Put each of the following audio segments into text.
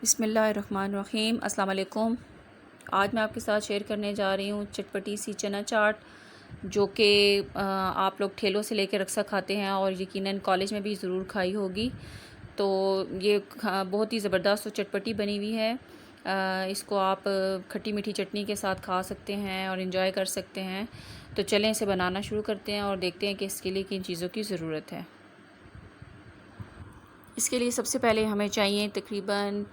बिस्मिल्लाहिर्रहमानिर्रहीम। अस्सलाम वालेकुम। आज मैं आपके साथ शेयर करने जा रही हूँ चटपटी सी चना चाट, जो कि आप लोग ठेलों से लेकर अक्सर खाते हैं और यकीनन कॉलेज में भी ज़रूर खाई होगी। तो ये बहुत ही ज़बरदस्त और चटपटी बनी हुई है। इसको आप खट्टी मीठी चटनी के साथ खा सकते हैं और इन्जॉय कर सकते हैं। तो चलें इसे बनाना शुरू करते हैं और देखते हैं कि इसके लिए किन चीज़ों की ज़रूरत है। इसके लिए सबसे पहले हमें चाहिए तकरीबन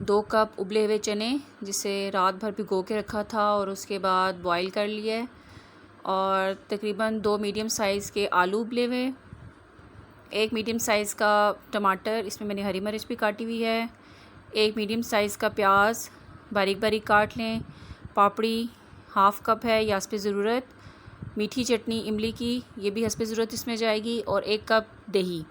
2 कप उबले हुए चने, जिसे रात भर भिगो के रखा था और उसके बाद बॉईल कर लिया है। और तकरीबन 2 मीडियम साइज़ के आलू उबले हुए, 1 मीडियम साइज़ का टमाटर, इसमें मैंने हरी मिर्च भी काटी हुई है, 1 मीडियम साइज़ का प्याज बारीक बारीक काट लें। पापड़ी हाफ़ कप है, या हस्बे ज़रूरत। मीठी चटनी इमली की, ये भी हस्बे ज़रूरत इसमें जाएगी। और 1 कप दही।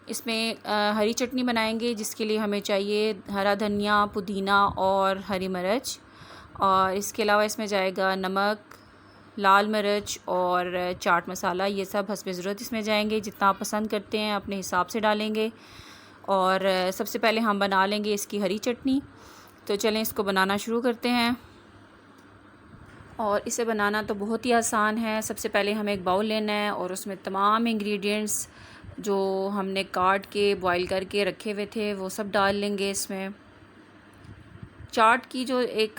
इसमें हरी चटनी बनाएंगे, जिसके लिए हमें चाहिए हरा धनिया, पुदीना और हरी मिर्च। और इसके अलावा इसमें जाएगा नमक, लाल मिर्च और चाट मसाला। ये सब हस्बे ज़रूरत इसमें जाएंगे, जितना आप पसंद करते हैं अपने हिसाब से डालेंगे। और सबसे पहले हम बना लेंगे इसकी हरी चटनी। तो चलें इसको बनाना शुरू करते हैं। और इसे बनाना तो बहुत ही आसान है। सबसे पहले हमें एक बाउल लेना है और उसमें तमाम इंग्रेडिएंट्स जो हमने काट के बॉईल करके रखे हुए थे वो सब डाल लेंगे इसमें। चाट की जो एक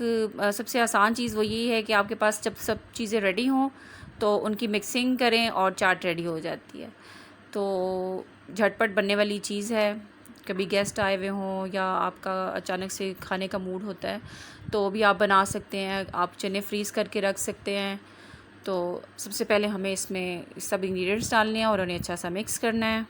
सबसे आसान चीज़ वो यही है कि आपके पास जब सब चीज़ें रेडी हों तो उनकी मिक्सिंग करें और चाट रेडी हो जाती है। तो झटपट बनने वाली चीज़ है। कभी गेस्ट आए हुए हों या आपका अचानक से खाने का मूड होता है तो भी आप बना सकते हैं। आप चने फ्रीज़ करके रख सकते हैं। तो सबसे पहले हमें इसमें सब इंग्रेडिएंट्स डालने हैं और उन्हें अच्छा सा मिक्स करना है।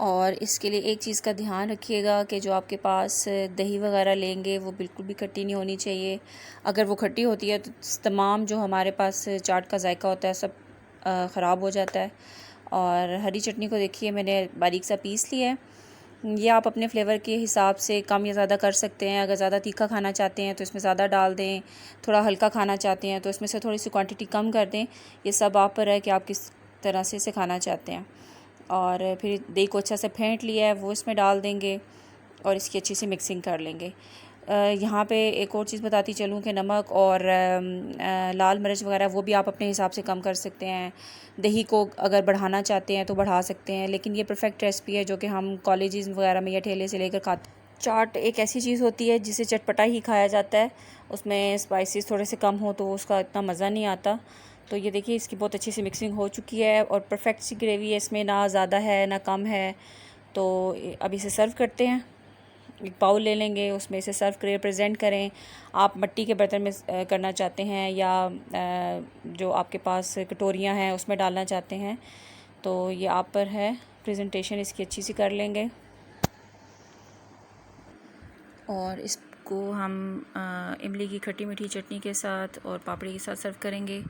और इसके लिए एक चीज़ का ध्यान रखिएगा कि जो आपके पास दही वगैरह लेंगे वो बिल्कुल भी खट्टी नहीं होनी चाहिए। अगर वो खट्टी होती है तो तमाम जो हमारे पास चाट का जायका होता है सब ख़राब हो जाता है। और हरी चटनी को देखिए मैंने बारीक सा पीस लिया है। ये आप अपने फ्लेवर के हिसाब से कम या ज़्यादा कर सकते हैं। अगर ज़्यादा तीखा खाना चाहते हैं तो इसमें ज़्यादा डाल दें, थोड़ा हल्का खाना चाहते हैं तो इसमें से थोड़ी सी क्वांटिटी कम कर दें। ये सब आप पर है कि आप किस तरह से इसे खाना चाहते हैं। और फिर दही को अच्छा से फेंट लिया है वो इसमें डाल देंगे और इसकी अच्छी सी मिक्सिंग कर लेंगे। यहाँ पे एक और चीज़ बताती चलूँ कि नमक और लाल मिर्च वगैरह वो भी आप अपने हिसाब से कम कर सकते हैं। दही को अगर बढ़ाना चाहते हैं तो बढ़ा सकते हैं, लेकिन ये परफेक्ट रेसिपी है जो कि हम कॉलेजेस वगैरह में या ठेले से लेकर खाते हैं। चाट एक ऐसी चीज़ होती है जिसे चटपटा ही खाया जाता है। उसमें स्पाइसेस थोड़े से कम हो तो उसका इतना मज़ा नहीं आता। तो ये देखिए इसकी बहुत अच्छी सी मिक्सिंग हो चुकी है और परफेक्ट सी ग्रेवी है। इसमें ना ज़्यादा है ना कम है। तो अब इसे सर्व करते हैं। एक बाउल ले लेंगे, उसमें इसे सर्व करें, प्रेजेंट करें। आप मिट्टी के बर्तन में करना चाहते हैं या जो आपके पास कटोरियाँ हैं उसमें डालना चाहते हैं, तो ये आप पर है। प्रेजेंटेशन इसकी अच्छी सी कर लेंगे और इसको हम इमली की खट्टी मीठी चटनी के साथ और पापड़ी के साथ सर्व करेंगे।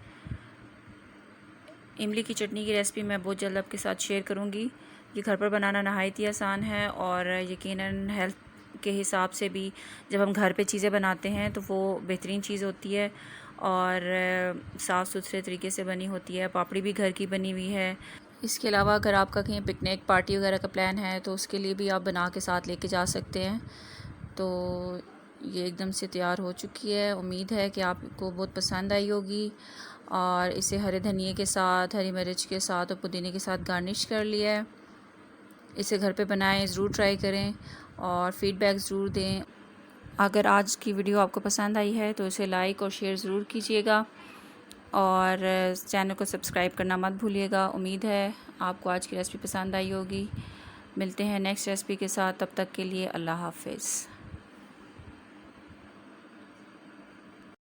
इमली की चटनी की रेसिपी मैं बहुत जल्द आपके साथ शेयर करूँगी। ये घर पर बनाना नहायत ही आसान है और यकीनन हेल्थ के हिसाब से भी जब हम घर पे चीज़ें बनाते हैं तो वो बेहतरीन चीज़ होती है और साफ़ सुथरे तरीके से बनी होती है। पापड़ी भी घर की बनी हुई है। इसके अलावा अगर आपका कहीं पिकनिक पार्टी वगैरह का प्लान है तो उसके लिए भी आप बना के साथ लेके जा सकते हैं। तो ये एकदम से तैयार हो चुकी है। उम्मीद है कि आपको बहुत पसंद आई होगी। और इसे हरे धनिए के साथ, हरी मिर्च के साथ और पुदीने के साथ गार्निश कर लिया है। इसे घर पे बनाएं, ज़रूर ट्राई करें और फ़ीडबैक ज़रूर दें। अगर आज की वीडियो आपको पसंद आई है तो इसे लाइक और शेयर ज़रूर कीजिएगा और चैनल को सब्सक्राइब करना मत भूलिएगा। उम्मीद है आपको आज की रेसिपी पसंद आई होगी। मिलते हैं नेक्स्ट रेसिपी के साथ, तब तक के लिए अल्लाह हाफ़िज़।